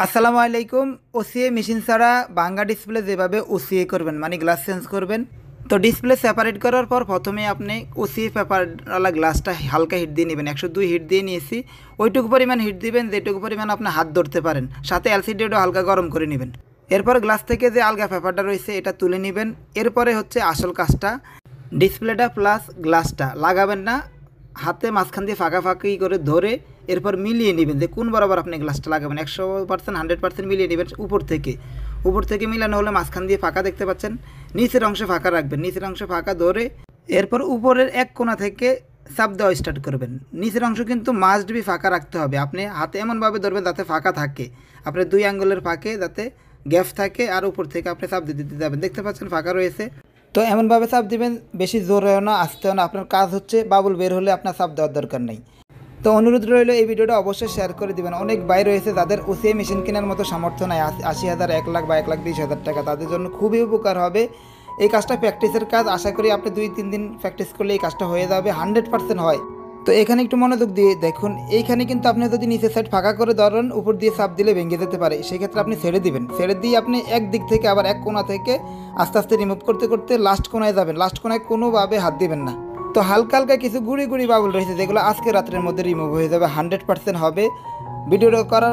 আসসালামু আলাইকুম। OCA machine ছাড়া ভাঙ্গা ডিসপ্লে যেভাবে ওসিএ করবেন মানে গ্লাস চেঞ্জ করবেন, তো ডিসপ্লে সেপারেট করার পর প্রথমে আপনি ওসিএ পেপারওয়ালা গ্লাসটা হালকা হিট দিয়ে নেবেন। 102 হিট দিয়ে নিয়েছি, ওইটুকু পরিমাণ হিট দিবেন যেটুকু পরিমাণ আপনি হাত ধরতে পারেন। সাথে এলসিডিটা হালকা গরম করে নেবেন। এরপর গ্লাস থেকে যে আলগা পেপারটা রয়েছে এটা তুলে নেবেন। এরপরে হচ্ছে আসল কাজটা, ডিসপ্লেটা প্লাস গ্লাসটা লাগাবেন না, হাতে মাঝখান দিয়ে ফাঁকি করে ধরে এরপর মিলিয়ে নেবেন যে কোন বরাবর আপনি গ্লাসটা লাগাবেন। 100% 100% মিলিয়ে নেবেন উপর থেকে মিলানো হলে মাঝখান দিয়ে ফাঁকা দেখতে পাচ্ছেন, নিচের অংশে ফাঁকা রাখবেন। নিচের অংশে ফাঁকা ধরে এরপর উপরের এক কোণা থেকে চাপ দেওয়া স্টার্ট করবেন। নিচের অংশ কিন্তু মাস্ট বি ফাঁকা রাখতে হবে। আপনি হাতে এমনভাবে ধরবেন যাতে ফাঁকা থাকে, আপনার 2 আঙ্গুলের ফাঁকে যাতে গ্যাপ থাকে, আর উপর থেকে আপনি চাপ দিতে যাবেন। দেখতে পাচ্ছেন ফাঁকা রয়েছে, তো এমনভাবে চাপ দিবেন, বেশি জোরেও না আসতেও না। আপনার কাজ হচ্ছে বাবুল বের হলে আপনার চাপ দেওয়ার দরকার নেই। তো অনুরোধ রইল এই ভিডিওটা অবশ্যই শেয়ার করে দিবেন। অনেক ভাই রয়েছে যাদের ওসিএ মেশিন কেনার মতো সামর্থ্য নাই, 80,000, 1 লাখ বা 1,20,000 টাকা, তাদের জন্য খুবই উপকার হবে এই কাজটা। প্র্যাকটিসের কাজ, আশা করি আপনি 2-3 দিন প্র্যাকটিস করলে এই কাজটা হয়ে যাবে, 100% হয়। তো এখানে একটু মনোযোগ দিয়ে দেখুন, এইখানে কিন্তু আপনি যদি নিচের সাইড ফাঁকা করে ধরেন, উপর দিয়ে চাপ দিলে ভেঙে যেতে পারে। সেক্ষেত্রে আপনি ছেড়ে দিবেন, ছেড়ে দিয়ে আপনি এক দিক থেকে আবার এক কোণা থেকে আস্তে আস্তে রিমুভ করতে করতে লাস্ট কোণায় যাবেন। লাস্ট কোণায় কোনোভাবে হাত দিবেন না। তো হালকা হালকা কিছু গুড়ি বাবুল রয়েছে যেগুলো আজকে রাত্রের মধ্যে রিমুভ হয়ে যাবে, 100% হবে। ভিডিওটা করার